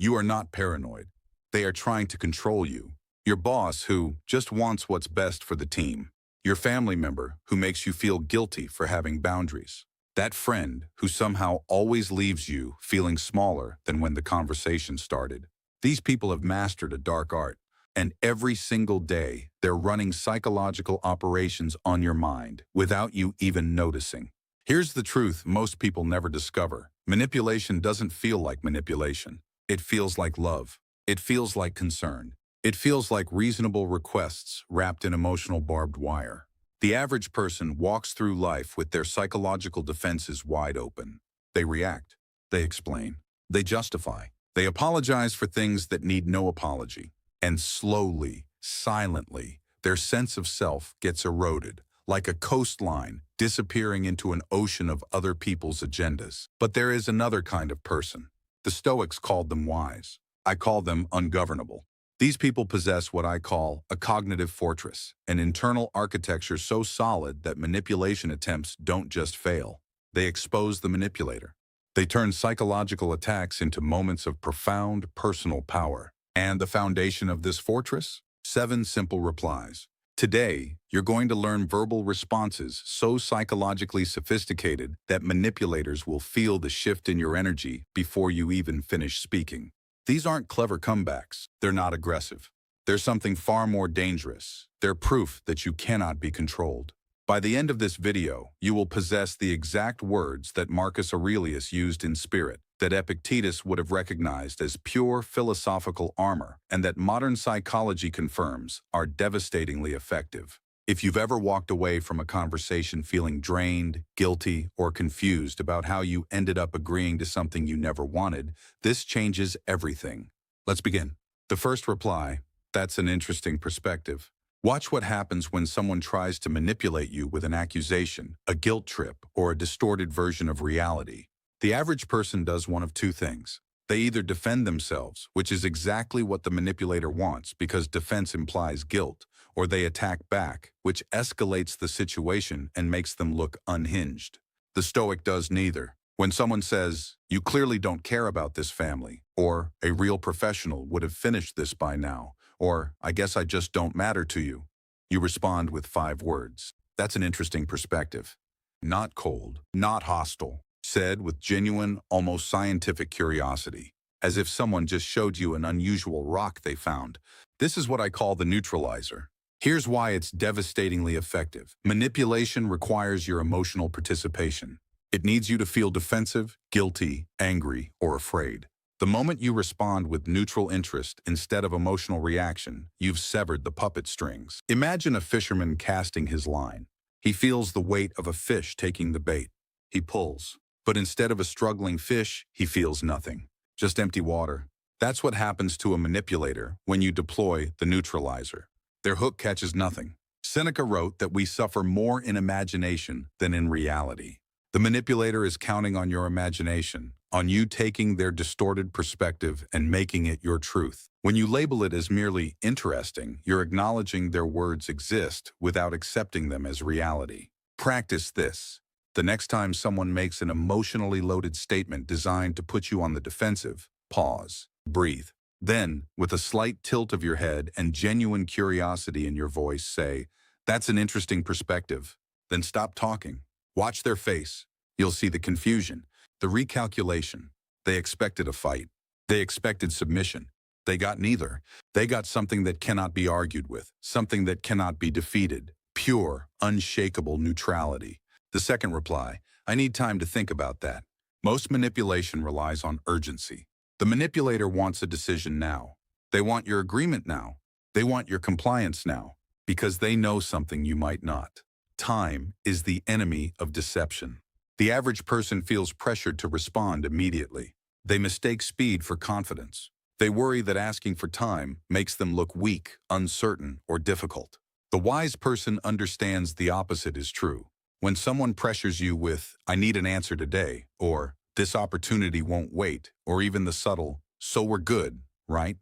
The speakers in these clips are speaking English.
You are not paranoid. They are trying to control you. Your boss who just wants what's best for the team. Your family member who makes you feel guilty for having boundaries. That friend who somehow always leaves you feeling smaller than when the conversation started. These people have mastered a dark art, and every single day they're running psychological operations on your mind without you even noticing. Here's the truth most people never discover. Manipulation doesn't feel like manipulation. It feels like love. It feels like concern. It feels like reasonable requests wrapped in emotional barbed wire. The average person walks through life with their psychological defenses wide open. They react. They explain. They justify. They apologize for things that need no apology. And slowly, silently, their sense of self gets eroded, like a coastline disappearing into an ocean of other people's agendas. But there is another kind of person. The Stoics called them wise. I call them ungovernable. These people possess what I call a cognitive fortress, an internal architecture so solid that manipulation attempts don't just fail. They expose the manipulator. They turn psychological attacks into moments of profound personal power. And the foundation of this fortress? 7 simple replies. Today, you're going to learn verbal responses so psychologically sophisticated that manipulators will feel the shift in your energy before you even finish speaking. These aren't clever comebacks. They're not aggressive. They're something far more dangerous. They're proof that you cannot be controlled. By the end of this video, you will possess the exact words that Marcus Aurelius used in spirit, that Epictetus would have recognized as pure philosophical armor, and that modern psychology confirms are devastatingly effective. If you've ever walked away from a conversation feeling drained, guilty, or confused about how you ended up agreeing to something you never wanted, this changes everything. Let's begin. The first reply, that's an interesting perspective. Watch what happens when someone tries to manipulate you with an accusation, a guilt trip, or a distorted version of reality. The average person does one of two things. They either defend themselves, which is exactly what the manipulator wants because defense implies guilt, or they attack back, which escalates the situation and makes them look unhinged. The Stoic does neither. When someone says, "You clearly don't care about this family," or "A real professional would have finished this by now," or "I guess I just don't matter to you," you respond with 5 words. That's an interesting perspective. Not cold, not hostile, said with genuine, almost scientific curiosity, as if someone just showed you an unusual rock they found. This is what I call the neutralizer. Here's why it's devastatingly effective. Manipulation requires your emotional participation. It needs you to feel defensive, guilty, angry, or afraid. The moment you respond with neutral interest instead of emotional reaction, you've severed the puppet strings. Imagine a fisherman casting his line. He feels the weight of a fish taking the bait. He pulls. But instead of a struggling fish, he feels nothing. Just empty water. That's what happens to a manipulator when you deploy the neutralizer. Their hook catches nothing. Seneca wrote that we suffer more in imagination than in reality. The manipulator is counting on your imagination, on you taking their distorted perspective and making it your truth. When you label it as merely interesting, you're acknowledging their words exist without accepting them as reality. Practice this. The next time someone makes an emotionally loaded statement designed to put you on the defensive, pause, breathe. Then, with a slight tilt of your head and genuine curiosity in your voice, say, "That's an interesting perspective." Then stop talking. Watch their face. You'll see the confusion, the recalculation. They expected a fight. They expected submission. They got neither. They got something that cannot be argued with, something that cannot be defeated. Pure, unshakable neutrality. The second reply, "I need time to think about that." Most manipulation relies on urgency. The manipulator wants a decision now. They want your agreement now. They want your compliance now, because they know something you might not. Time is the enemy of deception. The average person feels pressured to respond immediately. They mistake speed for confidence. They worry that asking for time makes them look weak, uncertain, or difficult. The wise person understands the opposite is true. When someone pressures you with, "I need an answer today," or "This opportunity won't wait," or even the subtle, "So we're good, right?"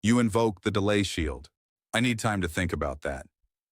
you invoke the delay shield. "I need time to think about that."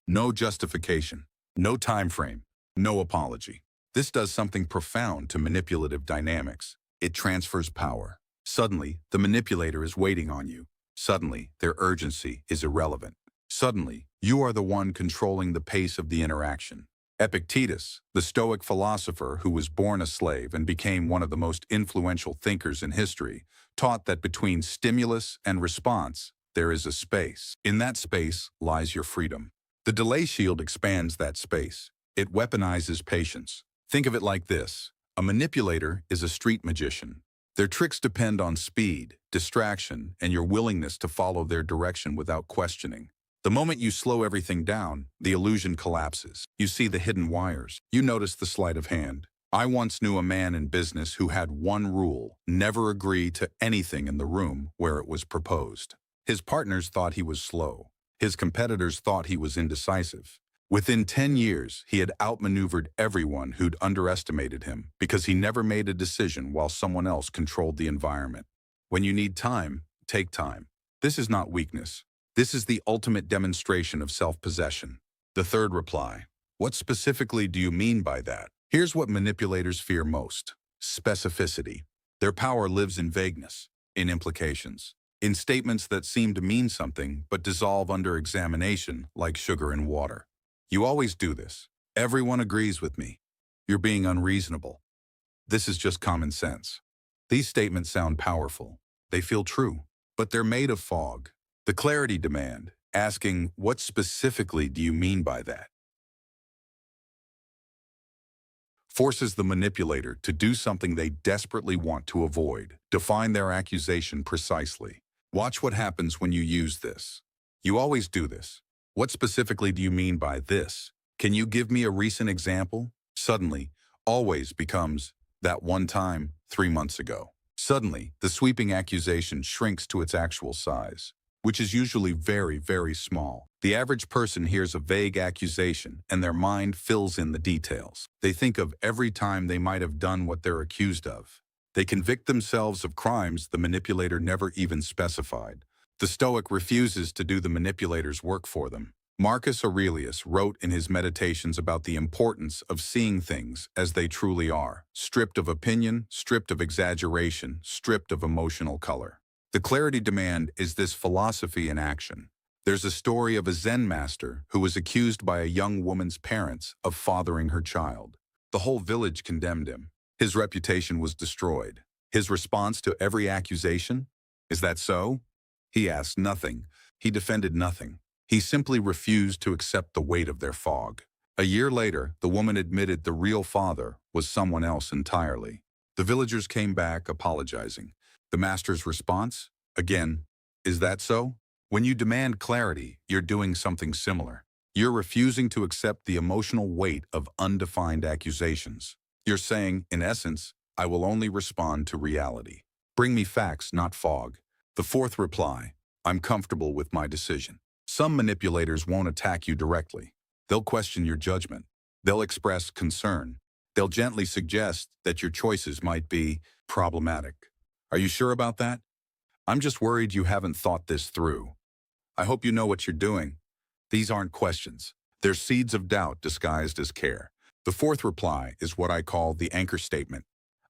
No justification, no time frame, no apology. This does something profound to manipulative dynamics. It transfers power. Suddenly, the manipulator is waiting on you. Suddenly, their urgency is irrelevant. Suddenly, you are the one controlling the pace of the interaction. Epictetus, the Stoic philosopher who was born a slave and became one of the most influential thinkers in history, taught that between stimulus and response, there is a space. In that space lies your freedom. The delay shield expands that space. It weaponizes patience. Think of it like this. A manipulator is a street magician. Their tricks depend on speed, distraction, and your willingness to follow their direction without questioning. The moment you slow everything down, the illusion collapses. You see the hidden wires. You notice the sleight of hand. I once knew a man in business who had one rule: never agree to anything in the room where it was proposed. His partners thought he was slow. His competitors thought he was indecisive. Within 10 years, he had outmaneuvered everyone who'd underestimated him because he never made a decision while someone else controlled the environment. When you need time, take time. This is not weakness. This is the ultimate demonstration of self-possession. The third reply. What specifically do you mean by that? Here's what manipulators fear most: specificity. Their power lives in vagueness, in implications, in statements that seem to mean something but dissolve under examination like sugar in water. You always do this. Everyone agrees with me. You're being unreasonable. This is just common sense. These statements sound powerful. They feel true, but they're made of fog. The clarity demand, asking, what specifically do you mean by that, forces the manipulator to do something they desperately want to avoid: define their accusation precisely. Watch what happens when you use this. You always do this. What specifically do you mean by this? Can you give me a recent example? Suddenly, always becomes that one time 3 months ago. Suddenly, the sweeping accusation shrinks to its actual size, which is usually very, very small. The average person hears a vague accusation and their mind fills in the details. They think of every time they might have done what they're accused of. They convict themselves of crimes the manipulator never even specified. The Stoic refuses to do the manipulator's work for them. Marcus Aurelius wrote in his Meditations about the importance of seeing things as they truly are, stripped of opinion, stripped of exaggeration, stripped of emotional color. The clarity demand is this philosophy in action. There's a story of a Zen master who was accused by a young woman's parents of fathering her child. The whole village condemned him. His reputation was destroyed. His response to every accusation? Is that so? He asked nothing. He defended nothing. He simply refused to accept the weight of their fog. A year later, the woman admitted the real father was someone else entirely. The villagers came back apologizing. The master's response? Again, is that so? When you demand clarity, you're doing something similar. You're refusing to accept the emotional weight of undefined accusations. You're saying, in essence, I will only respond to reality. Bring me facts, not fog. The fourth reply, I'm comfortable with my decision. Some manipulators won't attack you directly. They'll question your judgment. They'll express concern. They'll gently suggest that your choices might be problematic. Are you sure about that? I'm just worried you haven't thought this through. I hope you know what you're doing. These aren't questions. They're seeds of doubt disguised as care. The fourth reply is what I call the anchor statement.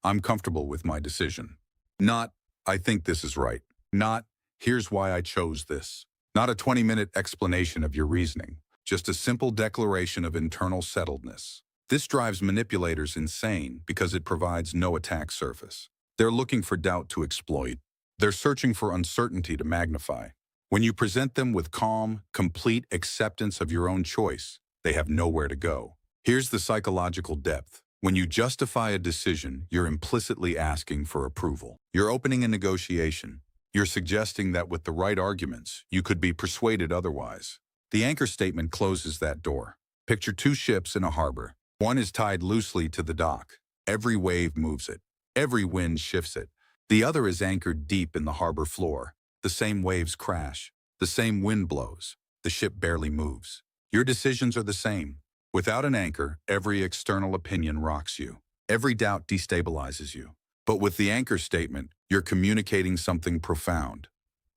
I'm comfortable with my decision. Not, I think this is right. Not, here's why I chose this. Not a 20-minute explanation of your reasoning. Just a simple declaration of internal settledness. This drives manipulators insane because it provides no attack surface. They're looking for doubt to exploit. They're searching for uncertainty to magnify. When you present them with calm, complete acceptance of your own choice, they have nowhere to go. Here's the psychological depth. When you justify a decision, you're implicitly asking for approval. You're opening a negotiation. You're suggesting that with the right arguments, you could be persuaded otherwise. The anchor statement closes that door. Picture two ships in a harbor. One is tied loosely to the dock. Every wave moves it. Every wind shifts it. The other is anchored deep in the harbor floor. The same waves crash. The same wind blows. The ship barely moves. Your decisions are the same. Without an anchor, every external opinion rocks you. Every doubt destabilizes you. But with the anchor statement, you're communicating something profound.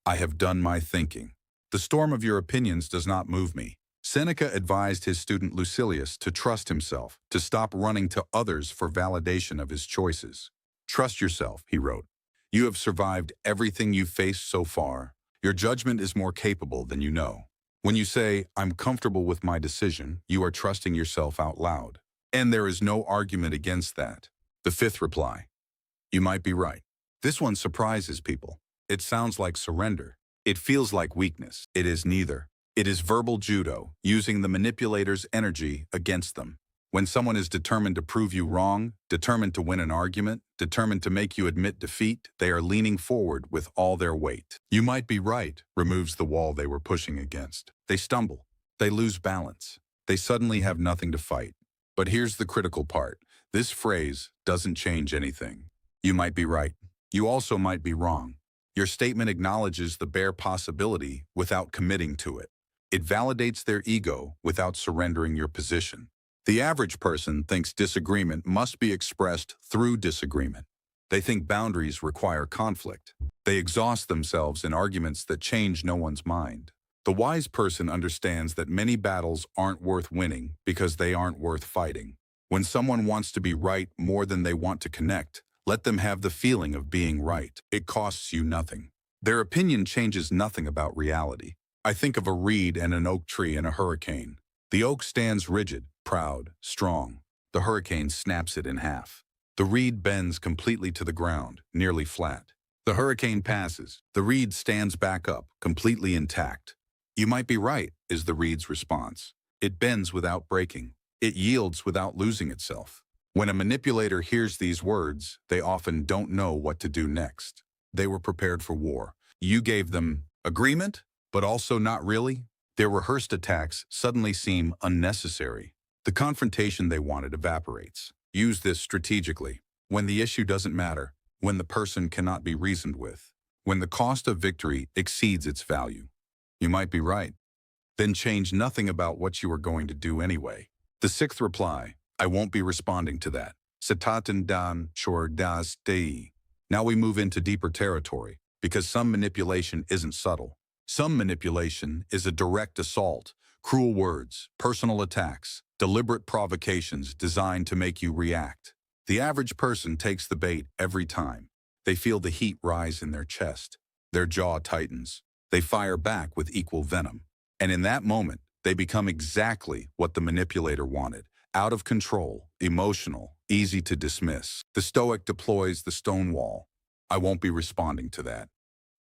I have done my thinking. The storm of your opinions does not move me. Seneca advised his student Lucilius to trust himself, to stop running to others for validation of his choices. Trust yourself, he wrote. You have survived everything you've faced so far. Your judgment is more capable than you know. When you say, "I'm comfortable with my decision," you are trusting yourself out loud. And there is no argument against that. The fifth reply. You might be right. This one surprises people. It sounds like surrender. It feels like weakness. It is neither. It is verbal judo, using the manipulator's energy against them. When someone is determined to prove you wrong, determined to win an argument, determined to make you admit defeat, they are leaning forward with all their weight. "You might be right," removes the wall they were pushing against. They stumble. They lose balance. They suddenly have nothing to fight. But here's the critical part. This phrase doesn't change anything. You might be right. You also might be wrong. Your statement acknowledges the bare possibility without committing to it. It validates their ego without surrendering your position. The average person thinks disagreement must be expressed through disagreement. They think boundaries require conflict. They exhaust themselves in arguments that change no one's mind. The wise person understands that many battles aren't worth winning because they aren't worth fighting. When someone wants to be right more than they want to connect, let them have the feeling of being right. It costs you nothing. Their opinion changes nothing about reality. I think of a reed and an oak tree in a hurricane. The oak stands rigid, proud, strong. The hurricane snaps it in half. The reed bends completely to the ground, nearly flat. The hurricane passes. The reed stands back up, completely intact. "You might be right," is the reed's response. It bends without breaking. It yields without losing itself. When a manipulator hears these words, they often don't know what to do next. They were prepared for war. You gave them agreement, but also not really. Their rehearsed attacks suddenly seem unnecessary. The confrontation they wanted evaporates. Use this strategically. When the issue doesn't matter, when the person cannot be reasoned with, when the cost of victory exceeds its value. You might be right. Then change nothing about what you are going to do anyway. The sixth reply. I won't be responding to that. Citaten dan shor das dei. Now we move into deeper territory, because some manipulation isn't subtle. Some manipulation is a direct assault, cruel words, personal attacks, deliberate provocations designed to make you react. The average person takes the bait every time. They feel the heat rise in their chest. Their jaw tightens. They fire back with equal venom. And in that moment, they become exactly what the manipulator wanted. Out of control, emotional, easy to dismiss. The Stoic deploys the stone wall. I won't be responding to that.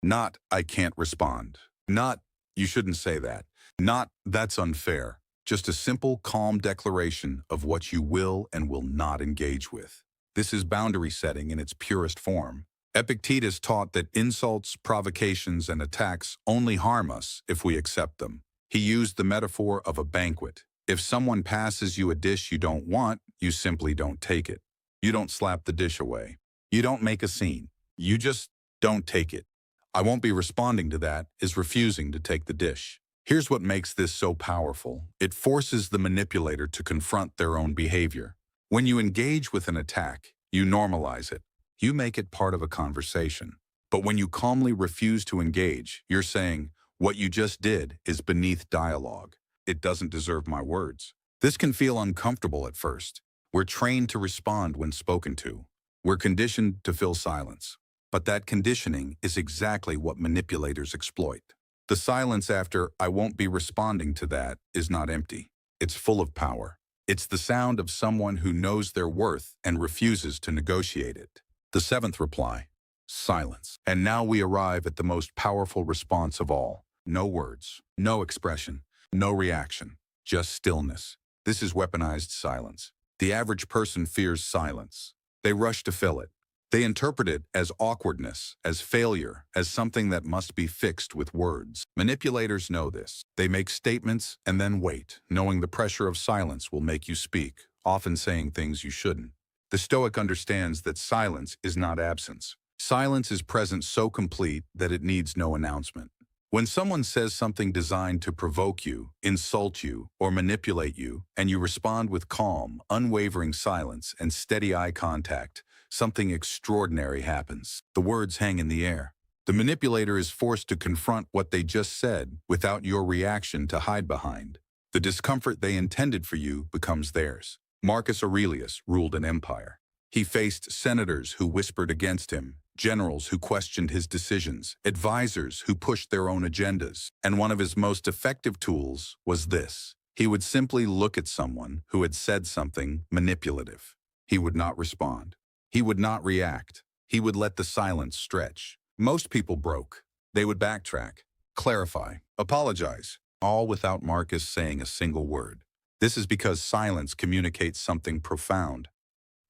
Not, I can't respond. Not, you shouldn't say that. Not, that's unfair. Just a simple, calm declaration of what you will and will not engage with. This is boundary setting in its purest form. Epictetus taught that insults, provocations, and attacks only harm us if we accept them. He used the metaphor of a banquet. If someone passes you a dish you don't want, you simply don't take it. You don't slap the dish away. You don't make a scene. You just don't take it. I won't be responding to that is refusing to take the dish. Here's what makes this so powerful. It forces the manipulator to confront their own behavior. When you engage with an attack, you normalize it. You make it part of a conversation. But when you calmly refuse to engage, you're saying, what you just did is beneath dialogue. It doesn't deserve my words. This can feel uncomfortable at first. We're trained to respond when spoken to. We're conditioned to fill silence. But that conditioning is exactly what manipulators exploit. The silence after "I won't be responding to that" is not empty. It's full of power. It's the sound of someone who knows their worth and refuses to negotiate it. The seventh reply. Silence. And now we arrive at the most powerful response of all. No words, no expression, no reaction, just stillness. This is weaponized silence. The average person fears silence. They rush to fill it. They interpret it as awkwardness, as failure, as something that must be fixed with words. Manipulators know this. They make statements and then wait, knowing the pressure of silence will make you speak, often saying things you shouldn't. The Stoic understands that silence is not absence. Silence is present so complete that it needs no announcement. When someone says something designed to provoke you, insult you, or manipulate you, and you respond with calm, unwavering silence and steady eye contact, something extraordinary happens. The words hang in the air. The manipulator is forced to confront what they just said without your reaction to hide behind. The discomfort they intended for you becomes theirs. Marcus Aurelius ruled an empire. He faced senators who whispered against him, generals who questioned his decisions, advisors who pushed their own agendas. And one of his most effective tools was this. He would simply look at someone who had said something manipulative. He would not respond. He would not react. He would let the silence stretch. Most people broke. They would backtrack, clarify, apologize, all without Marcus saying a single word. This is because silence communicates something profound.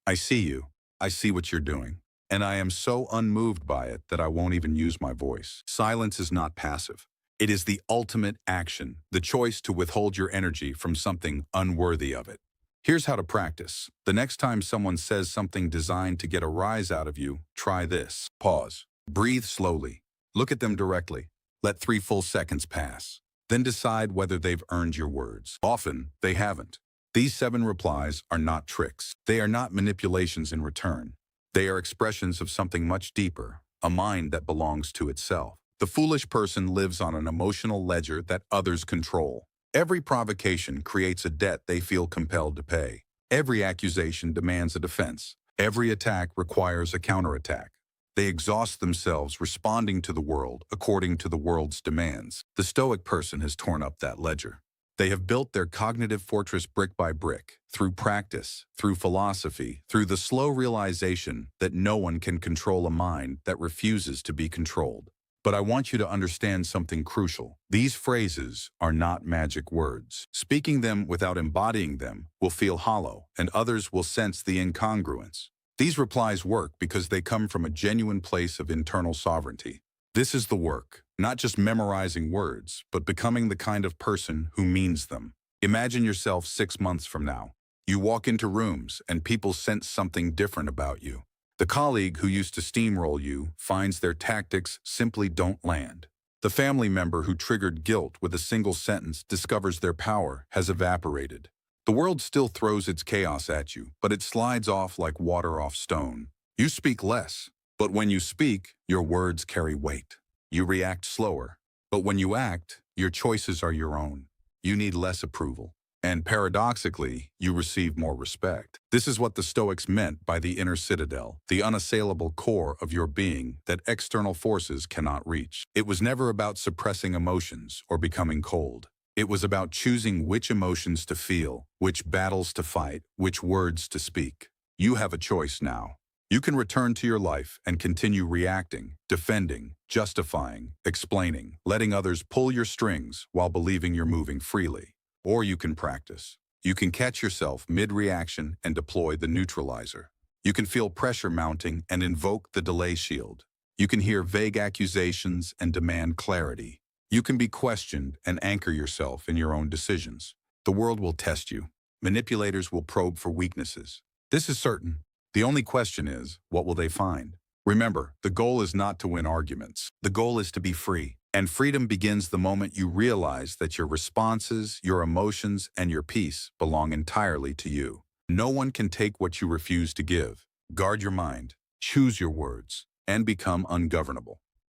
I see you. I see what you're doing. And I am so unmoved by it that I won't even use my voice. Silence is not passive. It is the ultimate action, the choice to withhold your energy from something unworthy of it. Here's how to practice. The next time someone says something designed to get a rise out of you, try this. Pause. Breathe slowly. Look at them directly. Let 3 full seconds pass. Then decide whether they've earned your words. Often, they haven't. These 7 replies are not tricks. They are not manipulations in return. They are expressions of something much deeper, a mind that belongs to itself. The foolish person lives on an emotional ledger that others control. Every provocation creates a debt they feel compelled to pay. Every accusation demands a defense. Every attack requires a counterattack. They exhaust themselves responding to the world according to the world's demands. The Stoic person has torn up that ledger. They have built their cognitive fortress brick by brick, through practice, through philosophy, through the slow realization that no one can control a mind that refuses to be controlled. But I want you to understand something crucial. These phrases are not magic words. Speaking them without embodying them will feel hollow, and others will sense the incongruence. These replies work because they come from a genuine place of internal sovereignty. This is the work, not just memorizing words, but becoming the kind of person who means them. Imagine yourself 6 months from now. You walk into rooms and people sense something different about you. The colleague who used to steamroll you finds their tactics simply don't land. The family member who triggered guilt with a single sentence discovers their power has evaporated. The world still throws its chaos at you, but it slides off like water off stone. You speak less, but when you speak, your words carry weight. You react slower, but when you act, your choices are your own. You need less approval. And paradoxically, you receive more respect. This is what the Stoics meant by the inner citadel, the unassailable core of your being that external forces cannot reach. It was never about suppressing emotions or becoming cold. It was about choosing which emotions to feel, which battles to fight, which words to speak. You have a choice now. You can return to your life and continue reacting, defending, justifying, explaining, letting others pull your strings while believing you're moving freely. Or you can practice. You can catch yourself mid-reaction and deploy the neutralizer. You can feel pressure mounting and invoke the delay shield. You can hear vague accusations and demand clarity. You can be questioned and anchor yourself in your own decisions. The world will test you. Manipulators will probe for weaknesses. This is certain. The only question is, what will they find? Remember, the goal is not to win arguments. The goal is to be free. And freedom begins the moment you realize that your responses, your emotions, and your peace belong entirely to you. No one can take what you refuse to give. Guard your mind, choose your words, and become ungovernable.